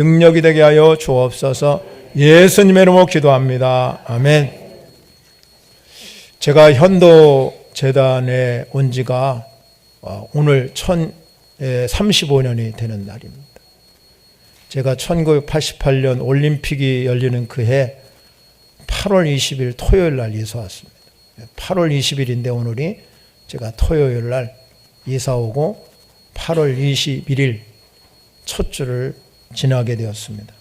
능력이 되게 하여 주옵소서. 예수님의 이름으로 기도합니다. 아멘. 제가 현도재단에 온 지가 오늘 1035년이 되는 날입니다. 제가 1988년 올림픽이 열리는 그 해 8월 20일 토요일 날 이사 왔습니다. 8월 20일인데 오늘이 제가 토요일 날 이사 오고 8월 21일 첫 주를 지나게 되었습니다.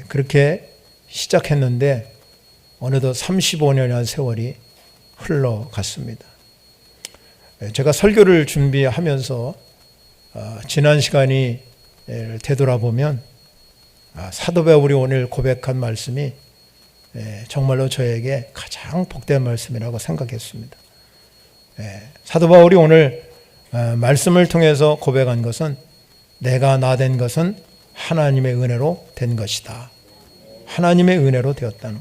그렇게 시작했는데 어느덧 35년이라는 세월이 흘러갔습니다. 제가 설교를 준비하면서 지난 시간이 되돌아보면 사도 바울이 오늘 고백한 말씀이 정말로 저에게 가장 복된 말씀이라고 생각했습니다. 사도 바울이 오늘 말씀을 통해서 고백한 것은 내가 나 된 것은 하나님의 은혜로 된 것이다. 하나님의 은혜로 되었다는.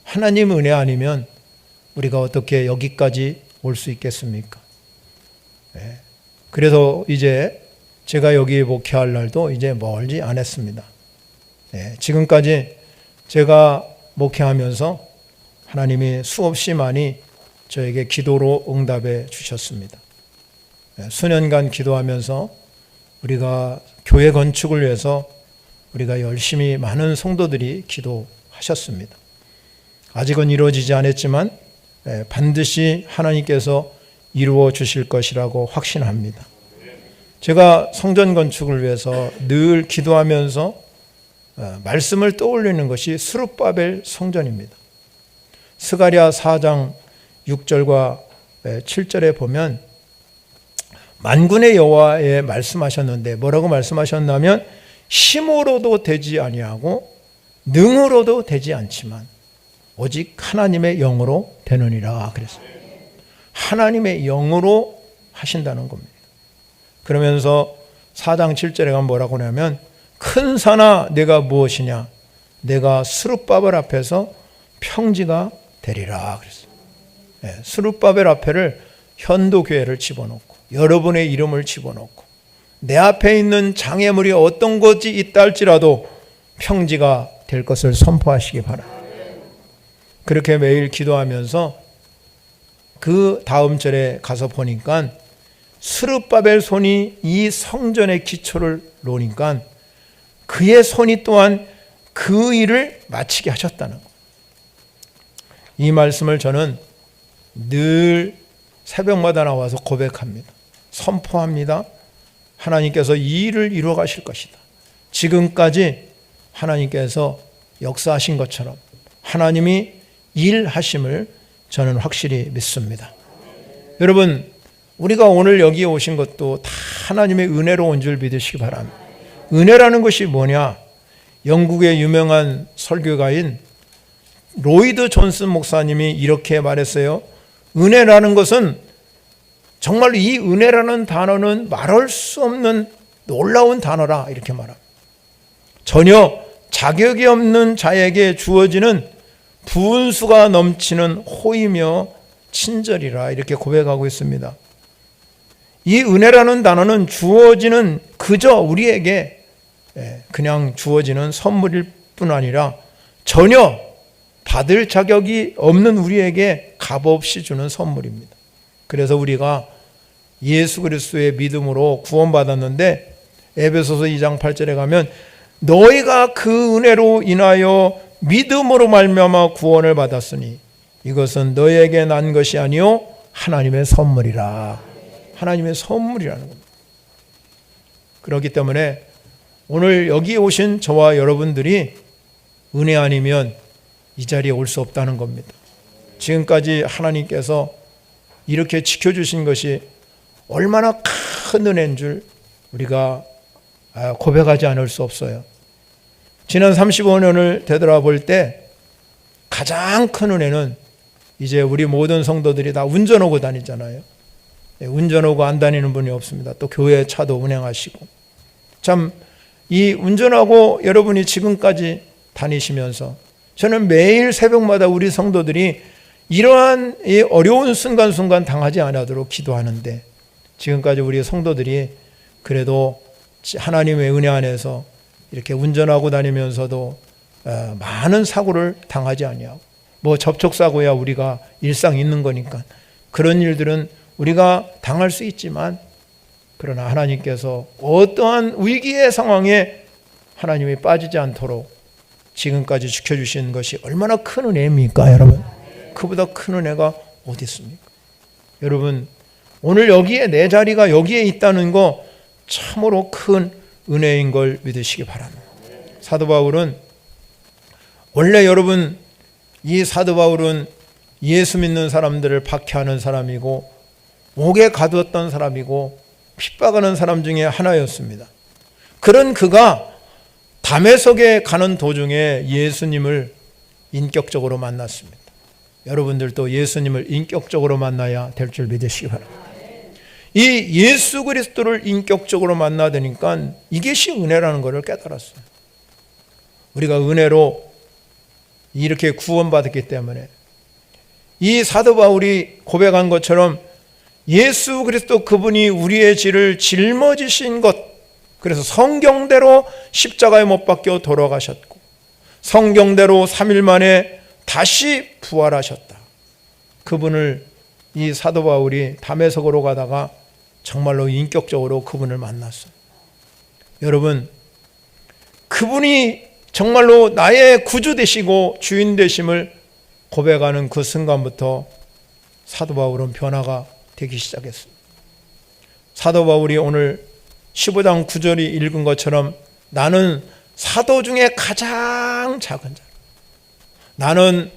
하나님 은혜 아니면 우리가 어떻게 여기까지 올 수 있겠습니까? 그래서 이제 제가 여기 목회할 날도 이제 멀지 않았습니다. 지금까지 제가 목회하면서 하나님이 수없이 많이 저에게 기도로 응답해 주셨습니다. 수년간 기도하면서 우리가 교회 건축을 위해서 우리가 열심히 많은 성도들이 기도하셨습니다. 아직은 이루어지지 않았지만 반드시 하나님께서 이루어 주실 것이라고 확신합니다. 제가 성전 건축을 위해서 늘 기도하면서 말씀을 떠올리는 것이 스룹바벨 성전입니다. 스가랴 4장 6절과 7절에 보면 만군의 여호와에 말씀하셨는데 뭐라고 말씀하셨냐면 힘으로도 되지 아니하고 능으로도 되지 않지만 오직 하나님의 영으로 되느니라 그랬어요. 하나님의 영으로 하신다는 겁니다. 그러면서 4장 7절에 가면 뭐라고 하냐면 큰 산아 내가 무엇이냐 내가 스룹바벨 앞에서 평지가 되리라 그랬어요. 스룹바벨 앞에를 현도교회를 집어넣고 여러분의 이름을 집어넣고 내 앞에 있는 장애물이 어떤 것이 있다 할지라도 평지가 될 것을 선포하시기 바랍니다. 그렇게 매일 기도하면서 그 다음 절에 가서 보니까 스룹바벨 손이 이 성전의 기초를 놓으니까 그의 손이 또한 그 일을 마치게 하셨다는 거예요. 이 말씀을 저는 늘 새벽마다 나와서 고백합니다. 선포합니다. 하나님께서 이 일을 이루어 가실 것이다. 지금까지 하나님께서 역사하신 것처럼 하나님이 일하심을 저는 확실히 믿습니다. 여러분, 우리가 오늘 여기에 오신 것도 다 하나님의 은혜로 온 줄 믿으시기 바랍니다. 은혜라는 것이 뭐냐? 영국의 유명한 설교가인 로이드 존슨 목사님이 이렇게 말했어요. 은혜라는 것은 정말 이 은혜라는 단어는 말할 수 없는 놀라운 단어라 이렇게 말합니다. 전혀 자격이 없는 자에게 주어지는 분수가 넘치는 호의며 친절이라 이렇게 고백하고 있습니다. 이 은혜라는 단어는 주어지는 그저 우리에게 그냥 주어지는 선물일 뿐 아니라 전혀 받을 자격이 없는 우리에게 값없이 주는 선물입니다. 그래서 우리가 예수 그리스도의 믿음으로 구원받았는데 에베소서 2장 8절에 가면 너희가 그 은혜로 인하여 믿음으로 말미암아 구원을 받았으니 이것은 너희에게 난 것이 아니요 하나님의 선물이라. 하나님의 선물이라는 겁니다. 그렇기 때문에 오늘 여기 오신 저와 여러분들이 은혜 아니면 이 자리에 올 수 없다는 겁니다. 지금까지 하나님께서 이렇게 지켜주신 것이 얼마나 큰 은혜인 줄 우리가 고백하지 않을 수 없어요. 지난 35년을 되돌아볼 때 가장 큰 은혜는 이제 우리 모든 성도들이 다 운전하고 다니잖아요. 운전하고 안 다니는 분이 없습니다. 또 교회 차도 운행하시고 참 이 운전하고 여러분이 지금까지 다니시면서 저는 매일 새벽마다 우리 성도들이 이러한 이 어려운 순간순간 당하지 않도록 기도하는데 지금까지 우리 성도들이 그래도 하나님의 은혜 안에서 이렇게 운전하고 다니면서도 많은 사고를 당하지 아니하고, 뭐 접촉사고야 우리가 일상 있는 거니까 그런 일들은 우리가 당할 수 있지만, 그러나 하나님께서 어떠한 위기의 상황에 하나님이 빠지지 않도록 지금까지 지켜주신 것이 얼마나 큰 은혜입니까, 여러분? 그보다 큰 은혜가 어디 있습니까? 여러분, 오늘 여기에 내 자리가 여기에 있다는 거 참으로 큰 은혜인 걸 믿으시기 바랍니다. 사도 바울은 원래, 여러분, 이 사도 바울은 예수 믿는 사람들을 박해하는 사람이고 옥에 가두었던 사람이고 핍박하는 사람 중에 하나였습니다. 그런 그가 다메섹에 가는 도중에 예수님을 인격적으로 만났습니다. 여러분들도 예수님을 인격적으로 만나야 될 줄 믿으시기 바랍니다. 이 예수 그리스도를 인격적으로 만나야 되니까 이것이 은혜라는 것을 깨달았어요. 우리가 은혜로 이렇게 구원받았기 때문에 이 사도 바울이 고백한 것처럼 예수 그리스도 그분이 우리의 죄를 짊어지신 것, 그래서 성경대로 십자가에 못 박혀 돌아가셨고 성경대로 3일 만에 다시 부활하셨다. 그분을 이 사도 바울이 다메섹으로 가다가 정말로 인격적으로 그분을 만났어요. 여러분, 그분이 정말로 나의 구주 되시고 주인 되심을 고백하는 그 순간부터 사도 바울은 변화가 되기 시작했습니다. 사도 바울이 오늘 15장 9절이 읽은 것처럼 나는 사도 중에 가장 작은 자, 나는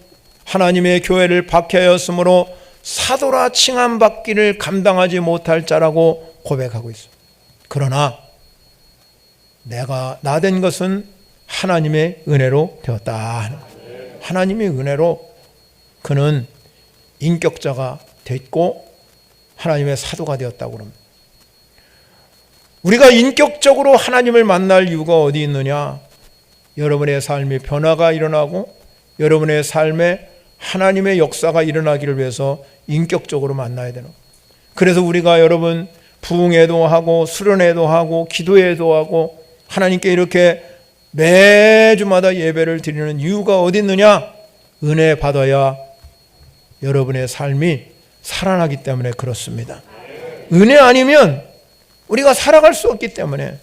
하나님의 교회를 박해하였으므로 사도라 칭함받기를 감당하지 못할 자라고 고백하고 있습니다. 그러나 내가 나 된 것은 하나님의 은혜로 되었다 하는 거예요. 하나님의 은혜로 그는 인격자가 됐고 하나님의 사도가 되었다고 그럽니다. 우리가 인격적으로 하나님을 만날 이유가 어디 있느냐? 여러분의 삶에 변화가 일어나고 여러분의 삶에 하나님의 역사가 일어나기를 위해서 인격적으로 만나야 되는 거예요. 그래서 우리가 여러분 부흥회도 하고 수련회도 하고 기도회도 하고 하나님께 이렇게 매주마다 예배를 드리는 이유가 어디 있느냐? 은혜 받아야 여러분의 삶이 살아나기 때문에 그렇습니다. 은혜 아니면 우리가 살아갈 수 없기 때문에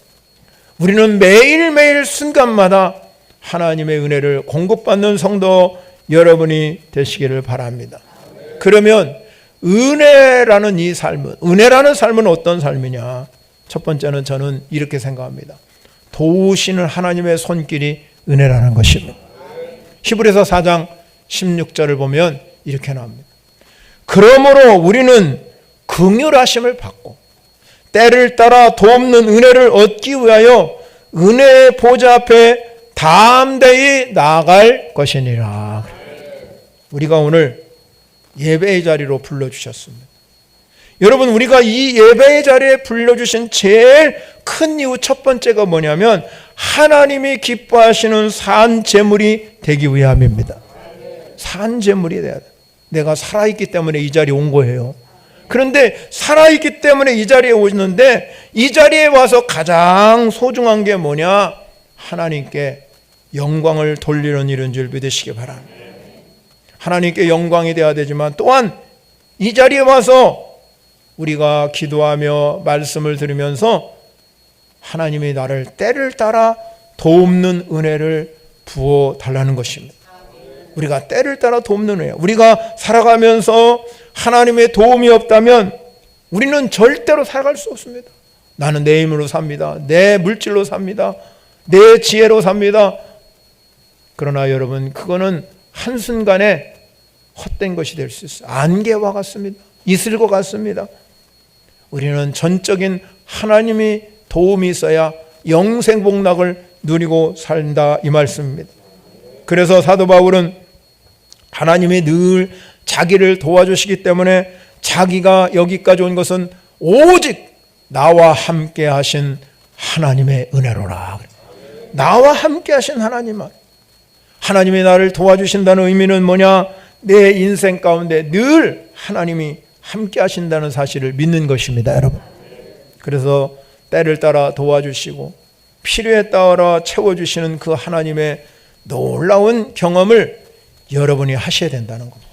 우리는 매일매일 순간마다 하나님의 은혜를 공급받는 성도 여러분이 되시기를 바랍니다. 그러면 은혜라는 이 삶은, 은혜라는 삶은 어떤 삶이냐? 첫 번째는 저는 이렇게 생각합니다. 도우시는 하나님의 손길이 은혜라는 것입니다. 히브리서 4장 16절을 보면 이렇게 나옵니다. 그러므로 우리는 긍휼하심을 받고 때를 따라 돕는 은혜를 얻기 위하여 은혜의 보좌 앞에 담대히 나아갈 것이니라. 우리가 오늘 예배의 자리로 불러주셨습니다. 여러분, 우리가 이 예배의 자리에 불러주신 제일 큰 이유 첫 번째가 뭐냐면 하나님이 기뻐하시는 산제물이 되기 위함입니다. 산제물이 돼야 돼. 내가 살아있기 때문에 이 자리에 온 거예요. 그런데 살아있기 때문에 이 자리에 오셨는데 이 자리에 와서 가장 소중한 게 뭐냐? 하나님께 영광을 돌리는 일인 줄 믿으시기 바랍니다. 하나님께 영광이 되어야 되지만 또한 이 자리에 와서 우리가 기도하며 말씀을 들으면서 하나님이 나를 때를 따라 돕는 은혜를 부어 달라는 것입니다. 우리가 때를 따라 돕는 은혜, 우리가 살아가면서 하나님의 도움이 없다면 우리는 절대로 살아갈 수 없습니다. 나는 내 힘으로 삽니다. 내 물질로 삽니다. 내 지혜로 삽니다. 그러나 여러분, 그거는 한순간에 헛된 것이 될 수 있어요. 안개와 같습니다. 이슬과 같습니다. 우리는 전적인 하나님이 도움이 있어야 영생복락을 누리고 산다, 이 말씀입니다. 그래서 사도 바울은 하나님이 늘 자기를 도와주시기 때문에 자기가 여기까지 온 것은 오직 나와 함께 하신 하나님의 은혜로라. 나와 함께 하신 하나님만. 하나님이 나를 도와주신다는 의미는 뭐냐? 내 인생 가운데 늘 하나님이 함께 하신다는 사실을 믿는 것입니다, 여러분. 그래서 때를 따라 도와주시고 필요에 따라 채워주시는 그 하나님의 놀라운 경험을 여러분이 하셔야 된다는 겁니다.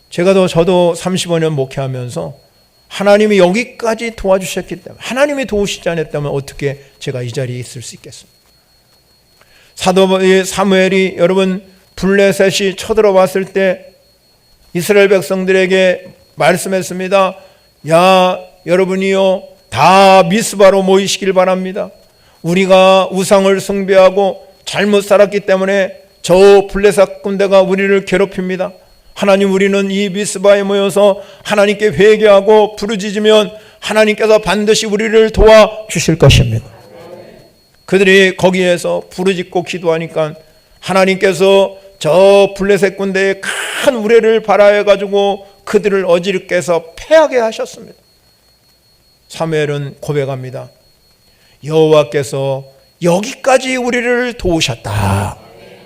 저도 35년 목회하면서 하나님이 여기까지 도와주셨기 때문에, 하나님이 도우시지 않았다면 어떻게 제가 이 자리에 있을 수 있겠습니까? 사도 사무엘이 여러분 블레셋이 쳐들어왔을 때 이스라엘 백성들에게 말씀했습니다. 야, 여러분이요, 다 미스바로 모이시길 바랍니다. 우리가 우상을 숭배하고 잘못 살았기 때문에 저 블레셋 군대가 우리를 괴롭힙니다. 하나님, 우리는 이 미스바에 모여서 하나님께 회개하고 부르짖으면 하나님께서 반드시 우리를 도와주실 것입니다. 그들이 거기에서 부르짖고 기도하니까 하나님께서 저 블레셋 군대의 큰 우레를 발하여가지고 그들을 어지럽게 해서 패하게 하셨습니다. 사무엘은 고백합니다. 여호와께서 여기까지 우리를 도우셨다.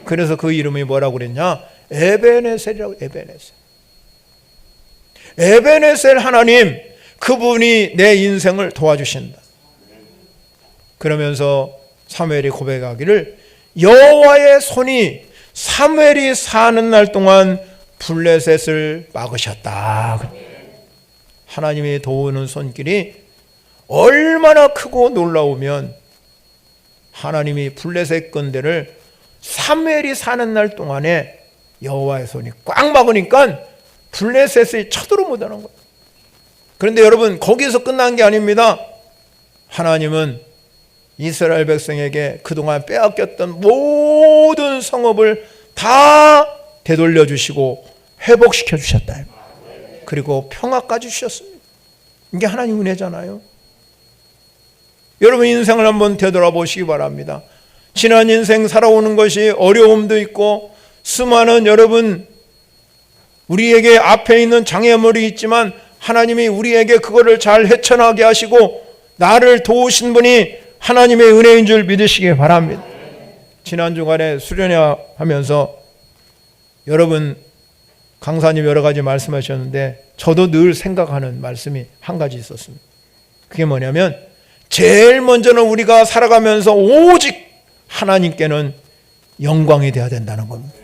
그래서 그 이름이 뭐라고 그랬냐? 에베네셀이라고. 에베네셀 하나님, 그분이 내 인생을 도와주신다. 그러면서 사무엘이 고백하기를 여호와의 손이 사무엘이 사는 날 동안 블레셋을 막으셨다. 하나님이 도우는 손길이 얼마나 크고 놀라우면 하나님이 블레셋 군대를 사무엘이 사는 날 동안에 여호와의 손이 꽉 막으니까 블레셋이 쳐들어 못하는 거예요. 그런데 여러분, 거기서 끝난 게 아닙니다. 하나님은 이스라엘 백성에게 그동안 빼앗겼던 모든 성읍을 다 되돌려 주시고 회복시켜 주셨다. 그리고 평화까지 주셨습니다. 이게 하나님 은혜잖아요. 여러분 인생을 한번 되돌아보시기 바랍니다. 지난 인생 살아오는 것이 어려움도 있고 수많은 여러분 우리에게 앞에 있는 장애물이 있지만 하나님이 우리에게 그거를 잘 헤쳐나게 하시고 나를 도우신 분이 하나님의 은혜인 줄 믿으시기 바랍니다. 지난 주간에 수련회하면서 여러분 강사님 여러 가지 말씀하셨는데 저도 늘 생각하는 말씀이 한 가지 있었습니다. 그게 뭐냐면 제일 먼저는 우리가 살아가면서 오직 하나님께는 영광이 되어야 된다는 겁니다.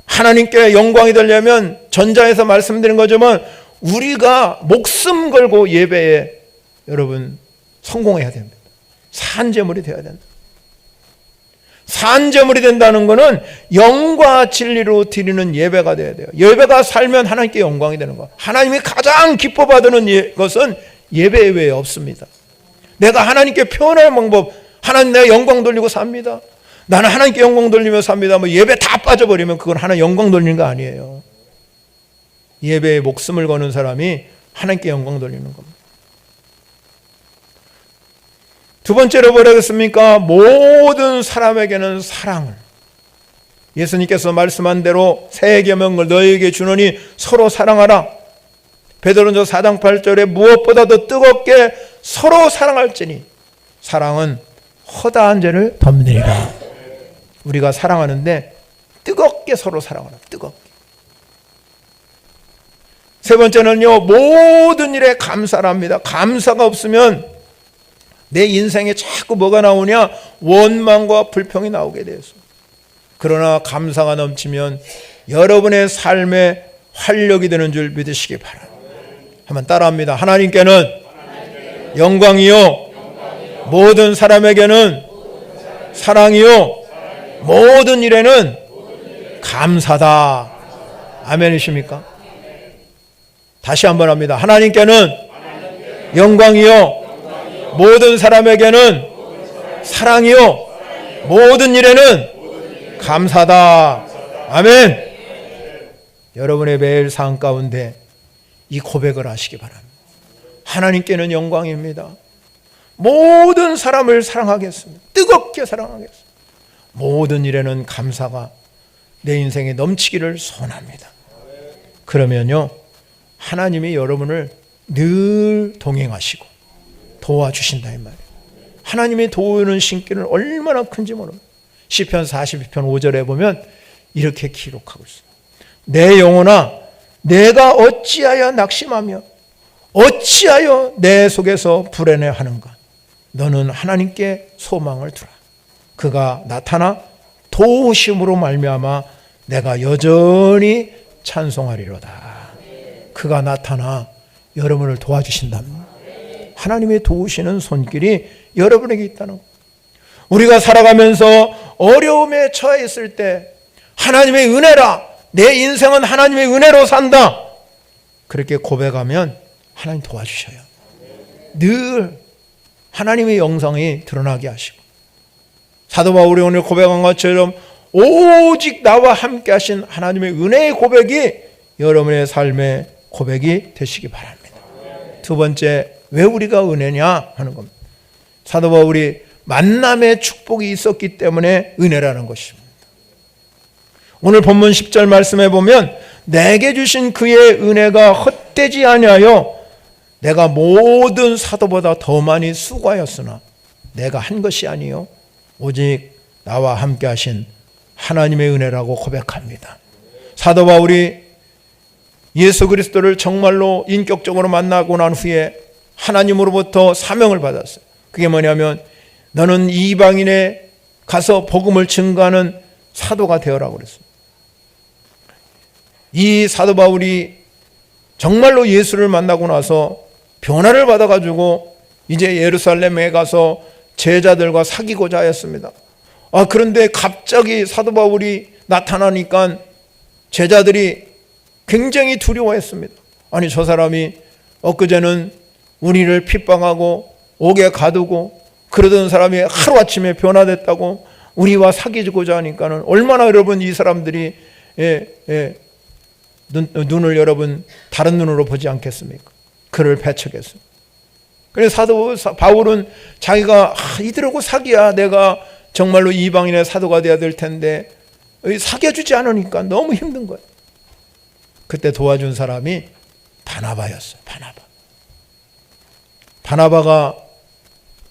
하나님께 영광이 되려면 전자에서 말씀드린 거지만 우리가 목숨 걸고 예배에 여러분 성공해야 됩니다. 산제물이 되어야 된다. 산제물이 된다는 것은 영과 진리로 드리는 예배가 되어야 돼요. 예배가 살면 하나님께 영광이 되는 거. 하나님이 가장 기뻐 받는 것은 예배 외에 없습니다. 내가 하나님께 표현할 방법, 하나님 내가 영광 돌리고 삽니다. 나는 하나님께 영광 돌리며 삽니다. 뭐 예배 다 빠져버리면 그건 하나님 영광 돌리는 거 아니에요. 예배에 목숨을 거는 사람이 하나님께 영광 돌리는 겁니다. 두 번째로 뭐라겠습니까? 모든 사람에게는 사랑을. 예수님께서 말씀한 대로 새 계명을 너희에게 주노니 서로 사랑하라. 베드로전서 4장 8절에 무엇보다도 뜨겁게 서로 사랑할지니 사랑은 허다한 죄를 덮느니라. 우리가 사랑하는데 뜨겁게 서로 사랑하라. 뜨겁게. 세 번째는요, 모든 일에 감사를 합니다. 감사가 없으면 내 인생에 자꾸 뭐가 나오냐? 원망과 불평이 나오게 되었습니다. 그러나 감사가 넘치면 여러분의 삶에 활력이 되는 줄 믿으시기 바랍니다. 한번 따라합니다. 하나님께는 영광이요, 모든 사람에게는 사랑이요, 모든 일에는 감사다. 아멘이십니까? 다시 한번 합니다. 하나님께는 영광이요, 모든 사람에게는 사랑이요, 모든 일에는 감사다. 아멘. 여러분의 매일 삶 가운데 이 고백을 하시기 바랍니다. 하나님께는 영광입니다. 모든 사람을 사랑하겠습니다. 뜨겁게 사랑하겠습니다. 모든 일에는 감사가 내 인생에 넘치기를 소원합니다. 그러면요, 하나님이 여러분을 늘 동행하시고 도와주신다 이 말이에요. 하나님이 도우는 신기는 얼마나 큰지 모릅니다. 시편 42편 5절에 보면 이렇게 기록하고 있습니다. 내 영혼아, 내가 어찌하여 낙심하며 어찌하여 내 속에서 불안해하는가. 너는 하나님께 소망을 두라. 그가 나타나 도우심으로 말미암아 내가 여전히 찬송하리로다. 그가 나타나 여러분을 도와주신답니다. 하나님의 도우시는 손길이 여러분에게 있다는 것. 우리가 살아가면서 어려움에 처해 있을 때 하나님의 은혜라, 내 인생은 하나님의 은혜로 산다, 그렇게 고백하면 하나님 도와주셔요. 늘 하나님의 영광이 드러나게 하시고, 사도 바울이 오늘 고백한 것처럼 오직 나와 함께 하신 하나님의 은혜의 고백이 여러분의 삶의 고백이 되시기 바랍니다. 두 번째, 왜 우리가 은혜냐 하는 겁니다. 사도 바울이 만남의 축복이 있었기 때문에 은혜라는 것입니다. 오늘 본문 10절 말씀에 보면 내게 주신 그의 은혜가 헛되지 아니하여 내가 모든 사도보다 더 많이 수고하였으나 내가 한 것이 아니요 오직 나와 함께 하신 하나님의 은혜라고 고백합니다. 사도 바울이 예수 그리스도를 정말로 인격적으로 만나고 난 후에 하나님으로부터 사명을 받았어요. 그게 뭐냐면 너는 이방인에 가서 복음을 증거하는 사도가 되어라고 그랬습니다. 이 사도 바울이 정말로 예수를 만나고 나서 변화를 받아가지고 이제 예루살렘에 가서 제자들과 사귀고자 하였습니다. 그런데 갑자기 사도 바울이 나타나니까 제자들이 굉장히 두려워했습니다. 아니, 저 사람이 엊그제는 우리를 핍박하고 옥에 가두고 그러던 사람이 하루아침에 변화됐다고 우리와 사귀고자 하니까는 얼마나 여러분 이 사람들이 눈을 여러분 다른 눈으로 보지 않겠습니까? 그를 배척했습니다. 그래서 사도 바울은 자기가 이들하고 사귀야 내가 정말로 이방인의 사도가 되어야 될 텐데 사귀어주지 않으니까 너무 힘든 거예요. 그때 도와준 사람이 바나바였어요. 바나바가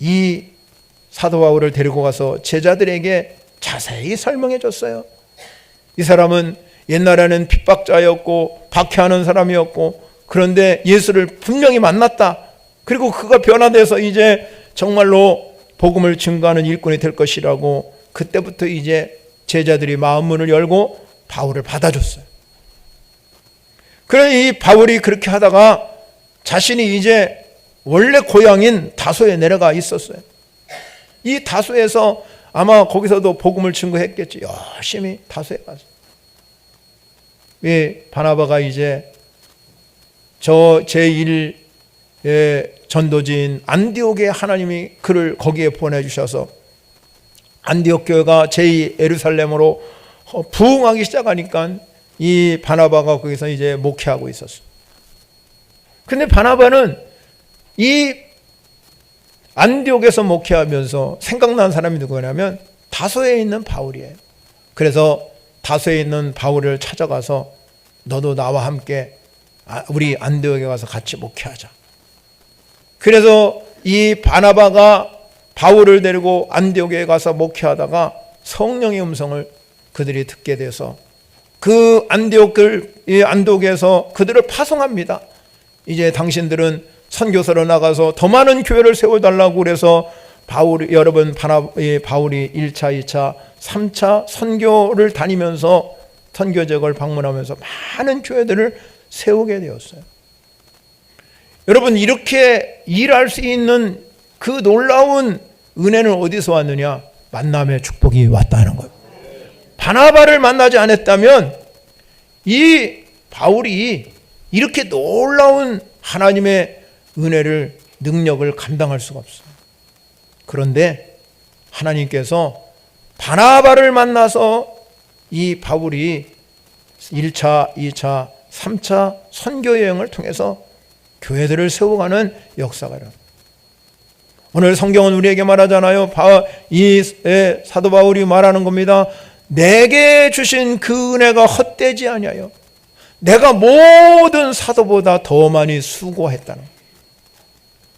이 사도 바울을 데리고 가서 제자들에게 자세히 설명해 줬어요. 이 사람은 옛날에는 핍박자였고 박해하는 사람이었고, 그런데 예수를 분명히 만났다. 그리고 그가 변화돼서 이제 정말로 복음을 증거하는 일꾼이 될 것이라고, 그때부터 이제 제자들이 마음 문을 열고 바울을 받아줬어요. 그래 이 바울이 그렇게 하다가 자신이 이제 원래 고향인 다소에 내려가 있었어요. 이 다소에서 아마 거기서도 복음을 증거했겠지. 열심히 다소에 가서. 바나바가 이제 저 제1 전도지인 안디옥에 하나님이 그를 거기에 보내주셔서 안디옥 교회가 제2 예루살렘으로 부흥하기 시작하니까 이 바나바가 거기서 이제 목회하고 있었어요. 근데 바나바는 이 안디옥에서 목회하면서 생각난 사람이 누구냐면 다소에 있는 바울이에요. 그래서 다소에 있는 바울을 찾아가서 너도 나와 함께 우리 안디옥에 가서 같이 목회하자. 그래서 이 바나바가 바울을 데리고 안디옥에 가서 목회하다가 성령의 음성을 그들이 듣게 돼서 그 안디옥에서 그들을 파송합니다. 이제 당신들은 선교사로 나가서 더 많은 교회를 세워달라고 그래서 바울이 1차, 2차, 3차 선교를 다니면서 선교지역을 방문하면서 많은 교회들을 세우게 되었어요. 여러분, 이렇게 일할 수 있는 그 놀라운 은혜는 어디서 왔느냐? 만남의 축복이 왔다는 거예요. 바나바를 만나지 않았다면 이 바울이 이렇게 놀라운 하나님의 은혜를, 능력을 감당할 수가 없어요. 그런데 하나님께서 바나바를 만나서 이 바울이 1차, 2차, 3차 선교 여행을 통해서 교회들을 세워가는 역사가 일어납니다. 오늘 성경은 우리에게 말하잖아요. 이 사도 바울이 말하는 겁니다. 내게 주신 그 은혜가 헛되지 아니하여 내가 모든 사도보다 더 많이 수고했다는 거예요.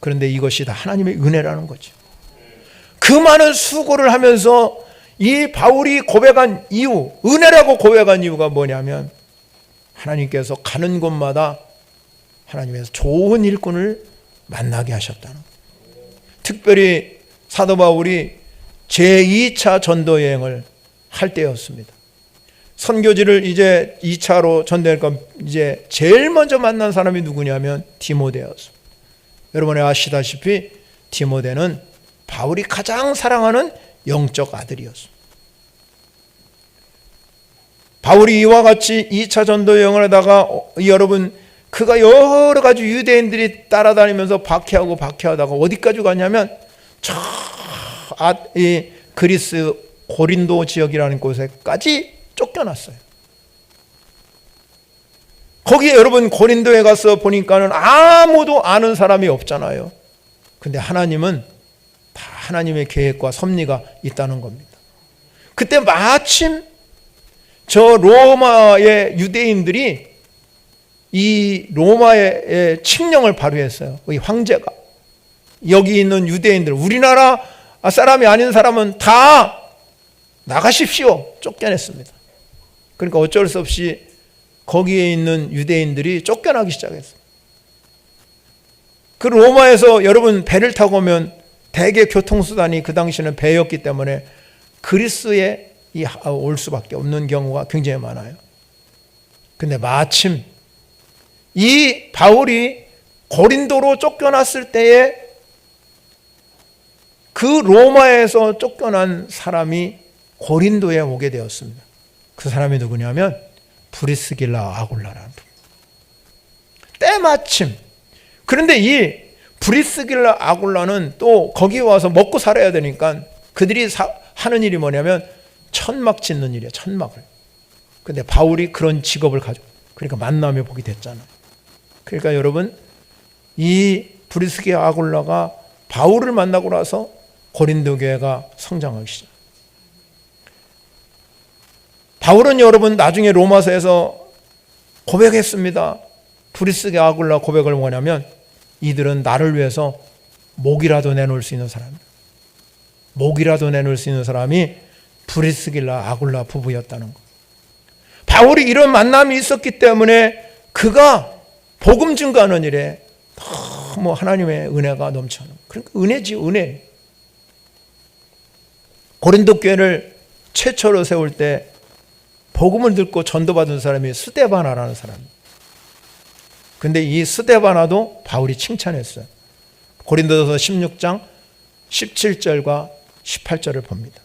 그런데 이것이 다 하나님의 은혜라는 거죠. 그 많은 수고를 하면서 이 바울이 고백한 이유, 은혜라고 고백한 이유가 뭐냐면 하나님께서 가는 곳마다 하나님께서 좋은 일꾼을 만나게 하셨다는 거예요. 특별히 사도 바울이 제2차 전도 여행을 할 때였습니다. 선교지를 이제 2차로 전도하니까 이제 제일 먼저 만난 사람이 누구냐면 디모데였습니다. 여러분이 아시다시피 디모데는 바울이 가장 사랑하는 영적 아들이었습니다. 바울이 이와 같이 2차 전도 여행을 하다가 여러분 그가 여러 가지 유대인들이 따라다니면서 박해하다가 어디까지 가냐면 이 그리스 고린도 지역이라는 곳에까지 쫓겨났어요. 거기 여러분 고린도에 가서 보니까는 아무도 아는 사람이 없잖아요. 근데 하나님은 다 하나님의 계획과 섭리가 있다는 겁니다. 그때 마침 저 로마의 유대인들이 이 로마의 칙령을 발휘했어요. 이 황제가 여기 있는 유대인들, 우리나라 사람이 아닌 사람은 다 나가십시오. 쫓겨냈습니다. 그러니까 어쩔 수 없이 거기에 있는 유대인들이 쫓겨나기 시작했어요. 그 로마에서 여러분 배를 타고 오면 대개 교통수단이 그 당시는 배였기 때문에 그리스에 올 수밖에 없는 경우가 굉장히 많아요. 근데 마침 이 바울이 고린도로 쫓겨났을 때에 그 로마에서 쫓겨난 사람이 고린도에 오게 되었습니다. 그 사람이 누구냐면 브리스길라 아굴라라는 분. 때마침. 그런데 이 브리스길라 아굴라는 또 거기 와서 먹고 살아야 되니까 그들이 하는 일이 뭐냐면 천막 짓는 일이에요. 천막을. 근데 바울이 그런 직업을 가지고 그러니까 만남의 복이 됐잖아요. 그러니까 여러분 이 브리스길라 아굴라가 바울을 만나고 나서 고린도 교회가 성장하기 시작. 바울은 여러분 나중에 로마서에서 고백했습니다. 브리스길라 아굴라 고백을 뭐냐면 이들은 나를 위해서 목이라도 내놓을 수 있는 사람, 목이라도 내놓을 수 있는 사람이 브리스길라 아굴라 부부였다는 것. 바울이 이런 만남이 있었기 때문에 그가 복음 증거하는 일에 너무 하나님의 은혜가 넘쳐는. 그러니까 은혜지 은혜. 고린도 교회를 최초로 세울 때 복음을 듣고 전도받은 사람이 스데바나라는 사람이에요. 근데 이 스데바나도 바울이 칭찬했어요. 고린도서 16장 17절과 18절을 봅니다.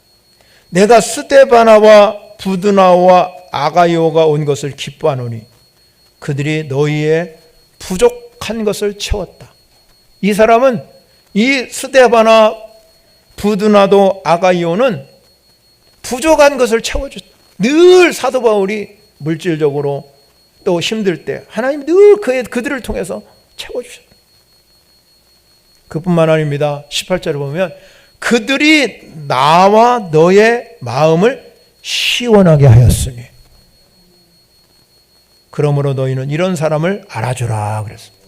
내가 스데바나와 부드나와 아가이오가 온 것을 기뻐하노니 그들이 너희의 부족한 것을 채웠다. 이 사람은 이 스데바나 부드나도 아가이오는 부족한 것을 채워줬다. 늘 사도 바울이 물질적으로 또 힘들 때 하나님이 늘 그들을 통해서 채워주셨다. 그뿐만 아닙니다. 18절을 보면 그들이 나와 너의 마음을 시원하게 하였으니 그러므로 너희는 이런 사람을 알아주라 그랬습니다.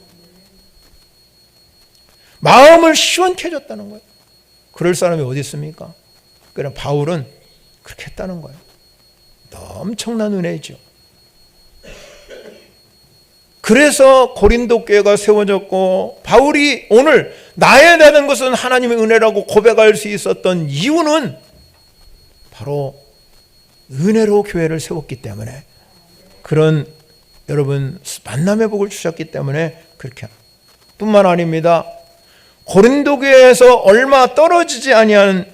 마음을 시원케 해줬다는 거예요. 그럴 사람이 어디 있습니까? 그러나 바울은 그렇게 했다는 거예요. 엄청난 은혜죠. 그래서 고린도 교회가 세워졌고 바울이 오늘 나에 대한 것은 하나님의 은혜라고 고백할 수 있었던 이유는 바로 은혜로 교회를 세웠기 때문에 그런 여러분 만남의 복을 주셨기 때문에 그렇게 뿐만 아닙니다. 고린도 교회에서 얼마 떨어지지 아니한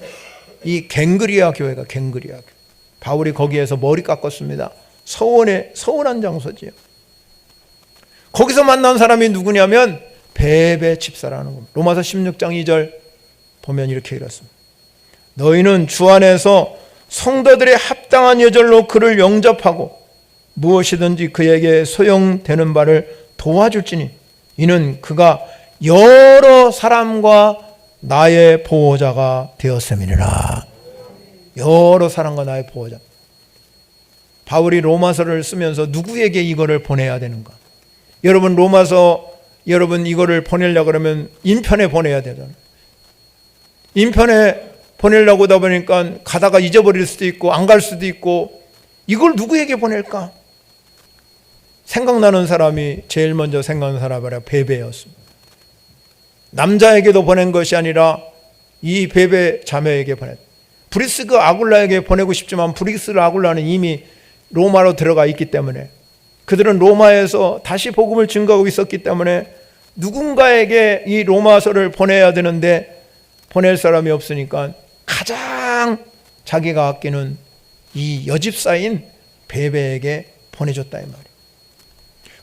이 갱그리아 교회가 갱그리아 교회. 바울이 거기에서 머리 깎았습니다. 서운한 장소지요. 거기서 만난 사람이 누구냐면 베베 집사라는 겁니다. 로마서 16장 2절 보면 이렇게 읽었습니다. 너희는 주 안에서 성도들의 합당한 여절로 그를 영접하고 무엇이든지 그에게 소용되는 바를 도와줄지니 이는 그가 여러 사람과 나의 보호자가 되었음이니라. 여러 사람과 나의 보호자. 바울이 로마서를 쓰면서 누구에게 이거를 보내야 되는가? 여러분 로마서 여러분 이거를 보내려고 그러면 인편에 보내야 되잖아요. 인편에 보내려고 하다 보니까 가다가 잊어버릴 수도 있고 안 갈 수도 있고 이걸 누구에게 보낼까? 생각나는 사람이 제일 먼저 생각나는 사람이 베베였습니다. 남자에게도 보낸 것이 아니라 이 베베 자매에게 보냈다. 브리스가 아굴라에게 보내고 싶지만 브리스가 아굴라는 이미 로마로 들어가 있기 때문에, 그들은 로마에서 다시 복음을 증거하고 있었기 때문에 누군가에게 이 로마서를 보내야 되는데 보낼 사람이 없으니까 가장 자기가 아끼는 이 여집사인 베베에게 보내줬다 이 말이에요.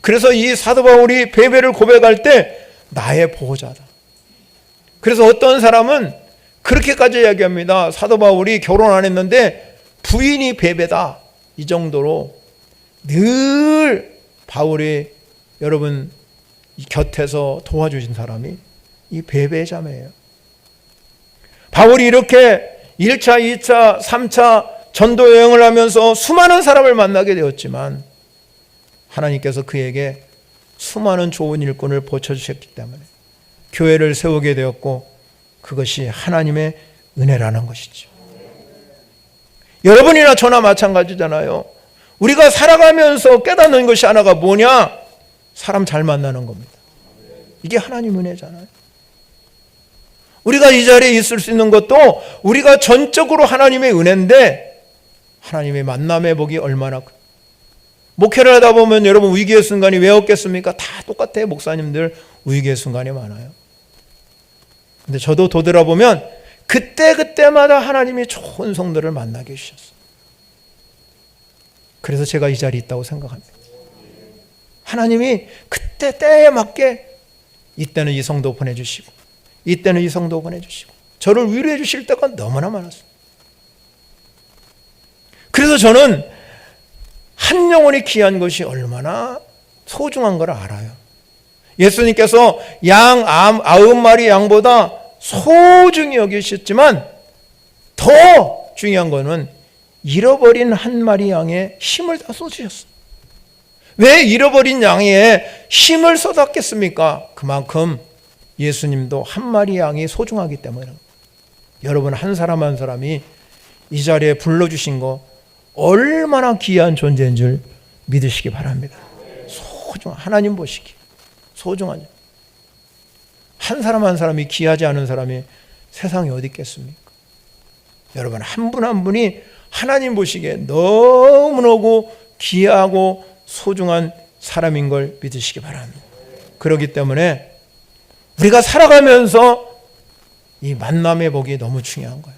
그래서 이 사도 바울이 베베를 고백할 때 나의 보호자다. 그래서 어떤 사람은 그렇게까지 이야기합니다. 사도 바울이 결혼 안 했는데 부인이 베베다. 이 정도로 늘 바울이 여러분 곁에서 도와주신 사람이 이 베베 자매예요. 바울이 이렇게 1차, 2차, 3차 전도 여행을 하면서 수많은 사람을 만나게 되었지만 하나님께서 그에게 수많은 좋은 일꾼을 보쳐주셨기 때문에 교회를 세우게 되었고, 그것이 하나님의 은혜라는 것이죠. 여러분이나 저나 마찬가지잖아요. 우리가 살아가면서 깨닫는 것이 하나가 뭐냐? 사람 잘 만나는 겁니다. 이게 하나님 은혜잖아요. 우리가 이 자리에 있을 수 있는 것도 우리가 전적으로 하나님의 은혜인데, 하나님의 만남의 복이 얼마나 목회를 하다 보면 여러분 위기의 순간이 왜 없겠습니까? 다 똑같아요. 목사님들 위기의 순간이 많아요. 근데 저도 되돌아보면 그때마다 하나님이 좋은 성도를 만나게 해주셨어요. 그래서 제가 이 자리에 있다고 생각합니다. 하나님이 그때 때에 맞게 이때는 이 성도 보내주시고 이때는 이 성도 보내주시고 저를 위로해 주실 때가 너무나 많았어요. 그래서 저는 한 영혼이 귀한 것이 얼마나 소중한 걸 알아요. 예수님께서 양 90마리 양보다 소중히 여기셨지만 더 중요한 것은 잃어버린 한 마리 양에 힘을 다 쏟으셨어요. 왜 잃어버린 양에 힘을 쏟았겠습니까? 그만큼 예수님도 한 마리 양이 소중하기 때문에. 여러분 한 사람 한 사람이 이 자리에 불러주신 거 얼마나 귀한 존재인 줄 믿으시기 바랍니다. 소중한, 하나님 보시기 소중하죠. 한 사람 한 사람이 귀하지 않은 사람이 세상에 어디 있겠습니까? 여러분 한 분 한 분이 하나님 보시기에 너무너무 귀하고 소중한 사람인 걸 믿으시기 바랍니다. 그렇기 때문에 우리가 살아가면서 이 만남의 복이 너무 중요한 거예요.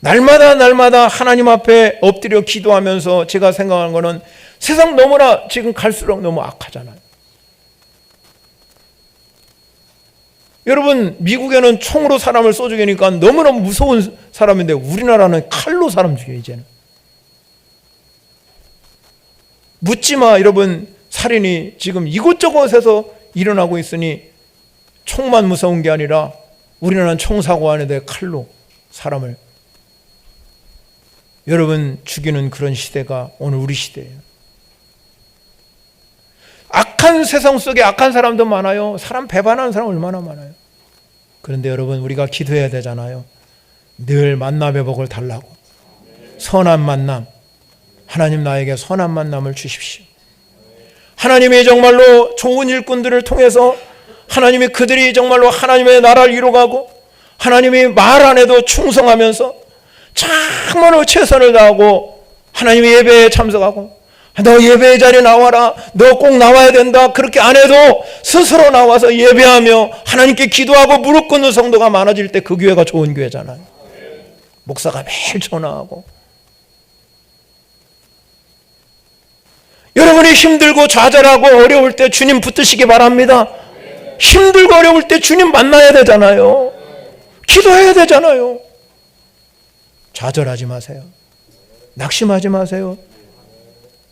날마다 하나님 앞에 엎드려 기도하면서 제가 생각하는 거는 세상 너무나 지금 갈수록 너무 악하잖아요. 여러분 미국에는 총으로 사람을 쏘 죽이니까 너무너무 무서운 사람인데 우리나라는 칼로 사람 죽여요. 이제는 묻지마 여러분 살인이 지금 이곳저곳에서 일어나고 있으니 총만 무서운 게 아니라 우리나라는 총사고 하는데 칼로 사람을 여러분 죽이는 그런 시대가 오늘 우리 시대예요. 악한 세상 속에 악한 사람도 많아요. 사람 배반하는 사람 얼마나 많아요. 그런데 여러분 우리가 기도해야 되잖아요. 늘 만남의 복을 달라고. 선한 만남, 하나님 나에게 선한 만남을 주십시오. 하나님이 정말로 좋은 일꾼들을 통해서 하나님이 그들이 정말로 하나님의 나라를 이루어가고 하나님이 말 안 해도 충성하면서 참으로 최선을 다하고 하나님의 예배에 참석하고 너 예배의 자리에 나와라. 너 꼭 나와야 된다. 그렇게 안 해도 스스로 나와서 예배하며 하나님께 기도하고 무릎 꿇는 성도가 많아질 때 그 교회가 좋은 교회잖아요. 목사가 매일 전화하고. 여러분이 힘들고 좌절하고 어려울 때 주님 붙드시기 바랍니다. 힘들고 어려울 때 주님 만나야 되잖아요. 기도해야 되잖아요. 좌절하지 마세요. 낙심하지 마세요.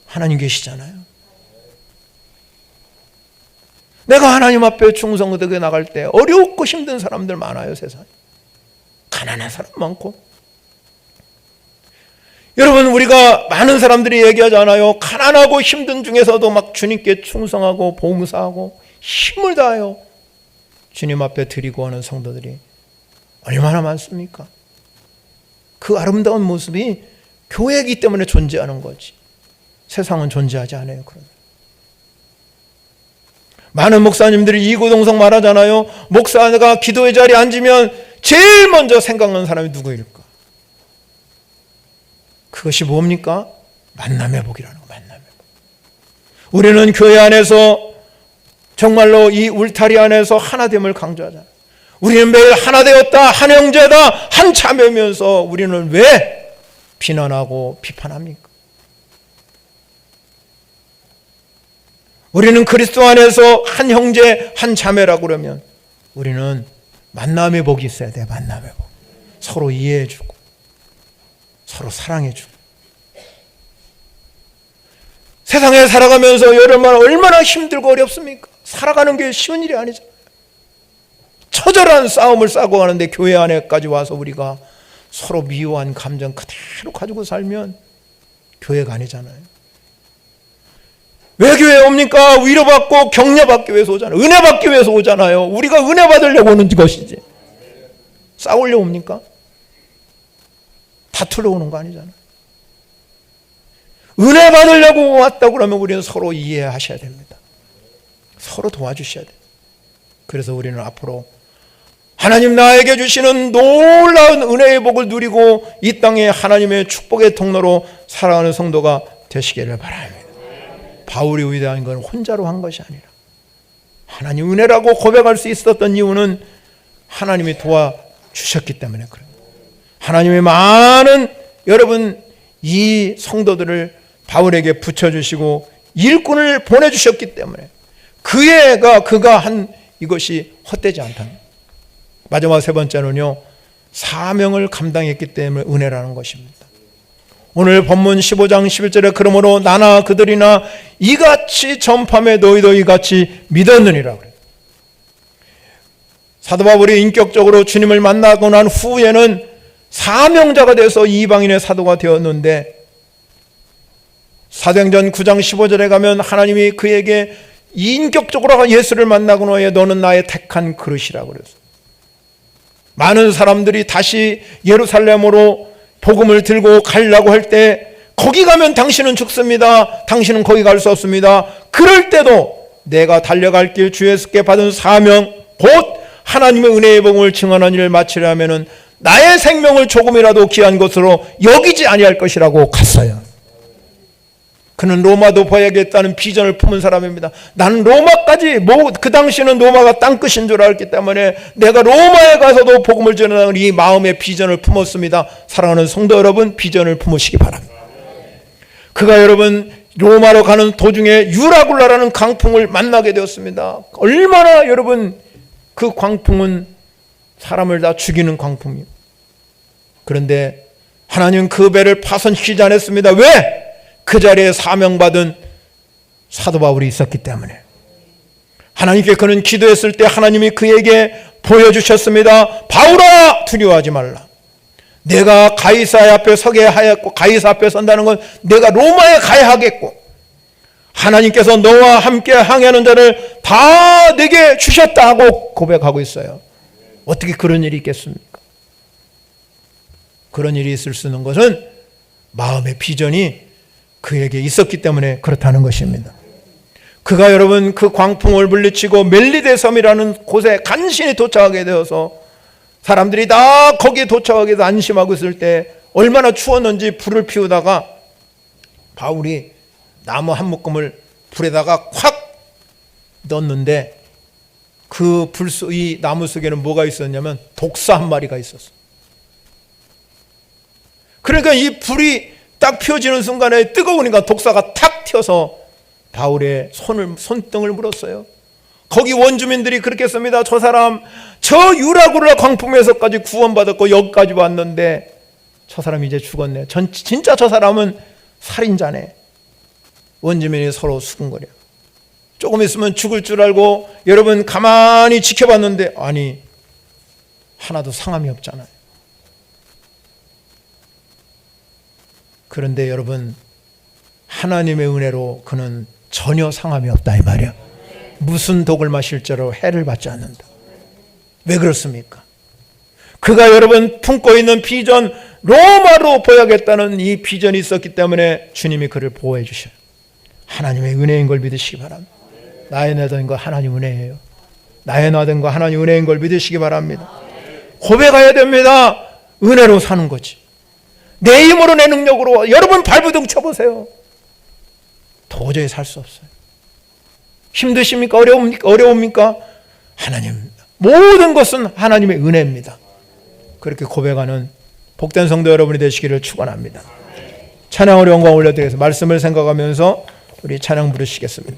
하나님 계시잖아요. 내가 하나님 앞에 충성되게 나갈 때 어렵고 힘든 사람들 많아요. 세상에 가난한 사람 많고. 여러분 우리가 많은 사람들이 얘기하잖아요. 가난하고 힘든 중에서도 막 주님께 충성하고 봉사하고 힘을 다하여 주님 앞에 드리고 하는 성도들이 얼마나 많습니까? 그 아름다운 모습이 교회이기 때문에 존재하는 거지. 세상은 존재하지 않아요. 그러면 많은 목사님들이 이구동성 말하잖아요. 목사가 기도의 자리에 앉으면 제일 먼저 생각나는 사람이 누구일까? 그것이 뭡니까? 만남의 복이라는 거, 만남의 복. 우리는 교회 안에서 정말로 이 울타리 안에서 하나됨을 강조하잖아요. 우리는 매일 하나 되었다, 한 형제다, 한 자매면서 우리는 왜 비난하고 비판합니까? 우리는 그리스도 안에서 한 형제, 한 자매라고 그러면 우리는 만남의 복이 있어야 돼. 만남의 복. 서로 이해해주고 서로 사랑해주고. 세상에 살아가면서 여러분 얼마나 힘들고 어렵습니까? 살아가는 게 쉬운 일이 아니잖아요. 처절한 싸움을 싸고 가는데 교회 안에까지 와서 우리가 서로 미워한 감정 그대로 가지고 살면 교회가 아니잖아요. 왜 교회에 옵니까? 위로받고 격려받기 위해서 오잖아요. 은혜 받기 위해서 오잖아요. 우리가 은혜 받으려고 오는 것이지 싸우려고 옵니까? 다투려 오는 거 아니잖아요. 은혜 받으려고 왔다고 그러면 우리는 서로 이해하셔야 됩니다. 서로 도와주셔야 돼요. 그래서 우리는 앞으로 하나님 나에게 주시는 놀라운 은혜의 복을 누리고 이 땅에 하나님의 축복의 통로로 살아가는 성도가 되시기를 바랍니다. 바울이 위대한 건 혼자로 한 것이 아니라 하나님 은혜라고 고백할 수 있었던 이유는 하나님이 도와주셨기 때문에 그래요. 하나님의 많은 여러분 이 성도들을 바울에게 붙여주시고 일꾼을 보내주셨기 때문에 그가 한 이것이 헛되지 않다는. 마지막 세 번째는요, 사명을 감당했기 때문에 은혜라는 것입니다. 오늘 본문 15장 11절에 그러므로 나나 그들이나 이같이 전파하며 너희도 이같이 믿었느니라 그래요. 사도 바울이 인격적으로 주님을 만나고 난 후에는 사명자가 돼서 이방인의 사도가 되었는데 사도행전 9장 15절에 가면 하나님이 그에게 인격적으로 예수를 만나고 나에 너는 나의 택한 그릇이라고 그랬어요. 많은 사람들이 다시 예루살렘으로 복음을 들고 가려고 할 때 거기 가면 당신은 죽습니다. 당신은 거기 갈 수 없습니다. 그럴 때도 내가 달려갈 길 주 예수께 받은 사명 곧 하나님의 은혜의 복음을 증언하는 일을 마치려면은 나의 생명을 조금이라도 귀한 것으로 여기지 아니할 것이라고 갔어요. 그는 로마도 봐야겠다는 비전을 품은 사람입니다. 나는 로마까지 그 당시는 로마가 땅끝인 줄 알았기 때문에 내가 로마에 가서도 복음을 전하는 이 마음의 비전을 품었습니다. 사랑하는 성도 여러분, 비전을 품으시기 바랍니다. 그가 여러분 로마로 가는 도중에 유라굴라라는 광풍을 만나게 되었습니다. 얼마나 여러분 그 광풍은 사람을 다 죽이는 광풍이에요. 그런데 하나님은 그 배를 파손시키지 않았습니다. 왜? 그 자리에 사명받은 사도 바울이 있었기 때문에. 하나님께 그는 기도했을 때 하나님이 그에게 보여주셨습니다. 바울아, 두려워하지 말라. 내가 가이사 앞에 서게 하였고, 가이사 앞에 선다는 건 내가 로마에 가야 하겠고 하나님께서 너와 함께 항해하는 자를 다 내게 주셨다 하고 고백하고 있어요. 어떻게 그런 일이 있겠습니까? 그런 일이 있을 수 있는 것은 마음의 비전이 그에게 있었기 때문에 그렇다는 것입니다. 그가 여러분 그 광풍을 물리치고 멜리데 섬이라는 곳에 간신히 도착하게 되어서 사람들이 다 거기에 도착하게 돼서 안심하고 있을 때 얼마나 추웠는지 불을 피우다가 바울이 나무 한 묶음을 불에다가 콱 넣었는데 그 이 나무 속에는 뭐가 있었냐면 독사 한 마리가 있었어. 그러니까 이 불이 딱 피워지는 순간에 뜨거우니까 독사가 탁 튀어서 바울의 손등을 물었어요. 거기 원주민들이 그렇게 했습니다. 저 사람 저 유라굴라 광풍에서까지 구원받았고 여기까지 왔는데 저 사람 이제 죽었네. 진짜 저 사람은 살인자네. 원주민이 서로 수군거려. 조금 있으면 죽을 줄 알고 여러분 가만히 지켜봤는데 아니 하나도 상함이 없잖아요. 그런데 여러분 하나님의 은혜로 그는 전혀 상함이 없다 이 말이야. 무슨 독을 마실 죄로 해를 받지 않는다. 왜 그렇습니까? 그가 여러분 품고 있는 비전 로마로 보야겠다는 이 비전이 있었기 때문에 주님이 그를 보호해 주셔요. 하나님의 은혜인 걸 믿으시기 바랍니다. 나의 나된 거 하나님 은혜예요. 나의 나된 거 하나님 은혜인 걸 믿으시기 바랍니다. 고백해야 됩니다. 은혜로 사는 거지. 내 힘으로 내 능력으로 여러분 발부둥 쳐보세요. 도저히 살 수 없어요. 힘드십니까? 어려웁니까? 하나님, 모든 것은 하나님의 은혜입니다. 그렇게 고백하는 복된 성도 여러분이 되시기를 축원합니다. 찬양으로 영광 올려드리겠습니다. 말씀을 생각하면서 우리 찬양 부르시겠습니다.